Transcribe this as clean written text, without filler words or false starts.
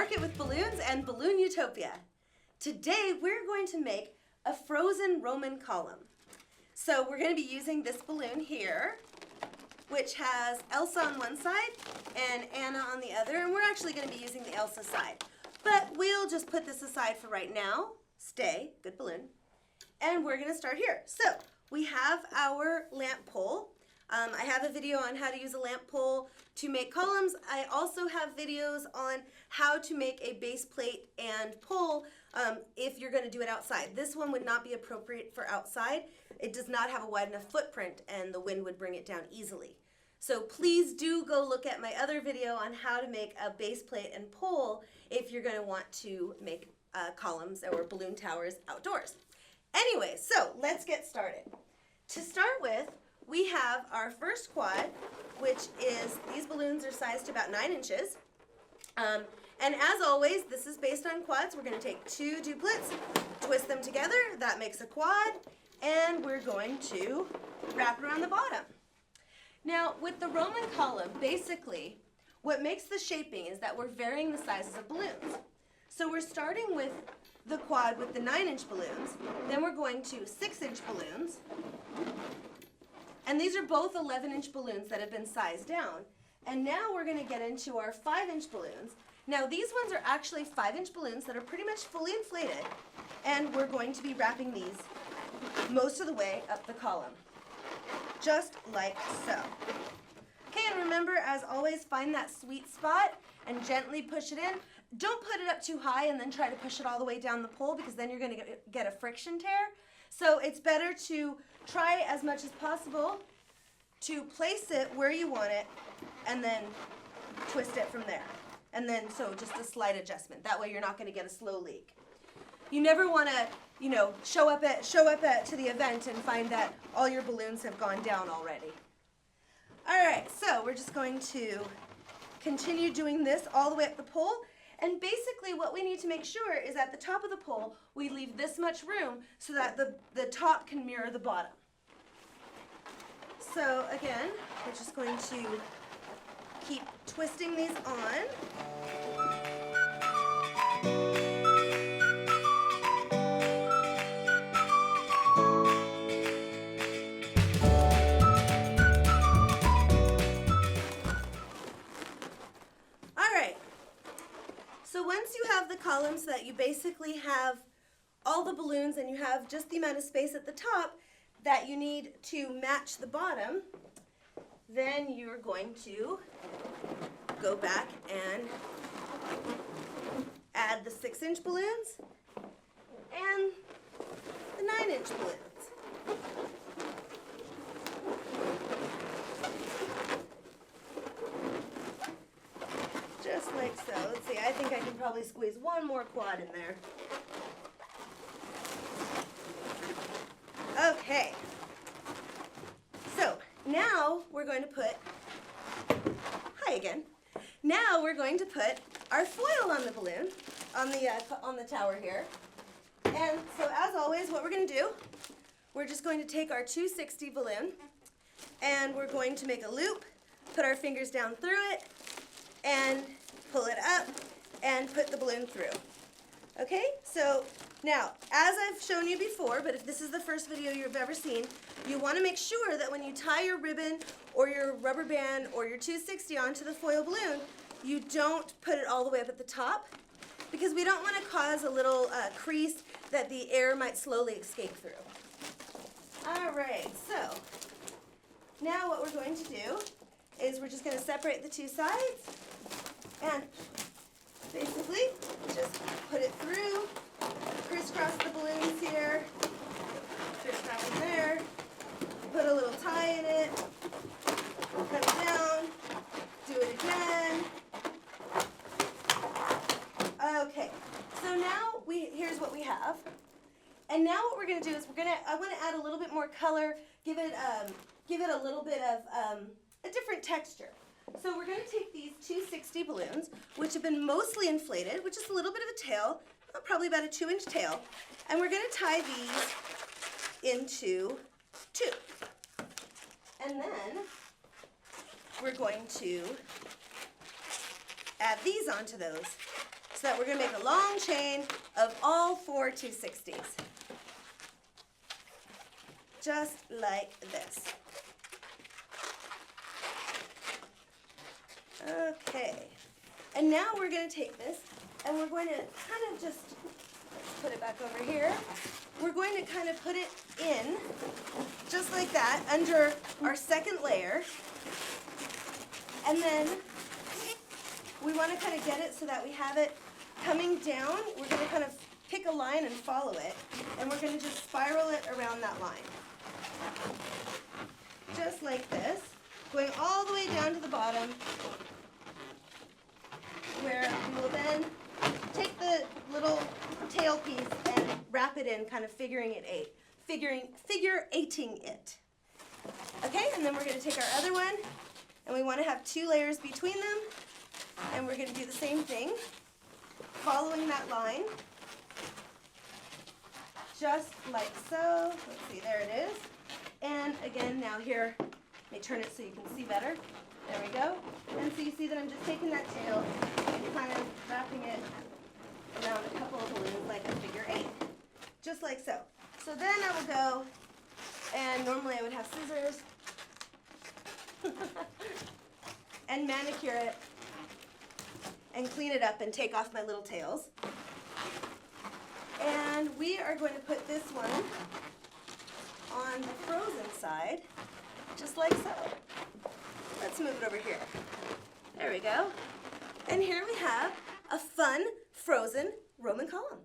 Market with Balloons and Balloon Utopia. Today we're going to make a frozen Roman column. So we're going to be using this balloon here, which has Elsa on one side and Anna on the other, and we're actually going to be using the Elsa side. But we'll just put this aside for right now. Stay, good balloon. And we're going to start here. So we have our lamp pole. I have a video on how to use a lamp pole to make columns. I also have videos on how to make a base plate and pole if you're going to do it outside. This one would not be appropriate for outside. It does not have a wide enough footprint and the wind would bring it down easily. So please do go look at my other video on how to make a base plate and pole if you're going to want to make columns or balloon towers outdoors. Anyway, so let's get started. To start with, we have our first quad, which is, these balloons are sized to about 9 inches. And as always, this is based on quads. We're going to take 2 duplets, twist them together, that makes a quad, and we're going to wrap it around the bottom. Now, with the Roman column, basically, what makes the shaping is that we're varying the sizes of balloons. So we're starting with the quad with the 9-inch balloons, then we're going to 6-inch balloons, and these are both 11-inch balloons that have been sized down. And now we're going to get into our 5-inch balloons. Now these ones are actually 5-inch balloons that are pretty much fully inflated, and we're going to be wrapping these most of the way up the column, just like so. Okay, and remember, as always, find that sweet spot and gently push it in. Don't put it up too high and then try to push it all the way down the pole, because then you're going to get a friction tear. So it's better to try as much as possible to place it where you want it and then twist it from there. And then, so just a slight adjustment. That way you're not going to get a slow leak. You never want to, show up to the event and find that all your balloons have gone down already. All right, so we're just going to continue doing this all the way up the pole. And basically what we need to make sure is at the top of the pole, we leave this much room so that the top can mirror the bottom. So again, we're just going to keep twisting these on. So once you have the column so that you basically have all the balloons and you have just the amount of space at the top that you need to match the bottom, then you're going to go back and add the 6-inch balloons and the 9-inch balloons. Just like so. Let's see, I think I can probably squeeze one more quad in there. Okay. So now we're going to put, hi again. Now we're going to put our foil on the balloon, on the tower here. And so as always, what we're going to do, we're just going to take our 260 balloon and we're going to make a loop, put our fingers down through it, and pull it up and put the balloon through. Okay, so now, as I've shown you before, but if this is the first video you've ever seen, you want to make sure that when you tie your ribbon or your rubber band or your 260 onto the foil balloon, you don't put it all the way up at the top, because we don't want to cause a little crease that the air might slowly escape through. All right, so now what we're going to do is we're just going to separate the two sides and basically just put it through, crisscross the balloons here, crisscross them there, put a little tie in it, cut it down, do it again. Okay, so now here's what we have. And now what we're going to do is I want to add a little bit more color, give it a little bit of a different texture. So we're going to take these 260 balloons, which have been mostly inflated, which is a little bit of a tail, probably about a 2-inch tail, and we're going to tie these into 2. And then we're going to add these onto those. so that we're going to make a long chain of all 4 260s. Just like this. Okay, and now we're going to take this and we're going to kind of just, let's put it back over here. We're going to kind of put it in, just like that, under our second layer. And then we want to kind of get it so that we have it coming down. We're going to kind of pick a line and follow it. And we're going to just spiral it around that line. Just like this. Going all the way down to the bottom, where we will then take the little tail piece and wrap it in, kind of figure eighting it. Okay, and then we're going to take our other one, and we want to have 2 layers between them, and we're going to do the same thing, following that line, just like so. Let's see, there it is. And again, now here, let me turn it so you can see better. There we go. And so you see that I'm just taking that tail and kind of wrapping it around a couple of balloons like a figure 8. Just like so. So then I will go, and normally I would have scissors, and manicure it, and clean it up and take off my little tails. And we are going to put this one on the frozen side, just like so. Let's move it over here. There we go. And here we have a fun frozen Roman column.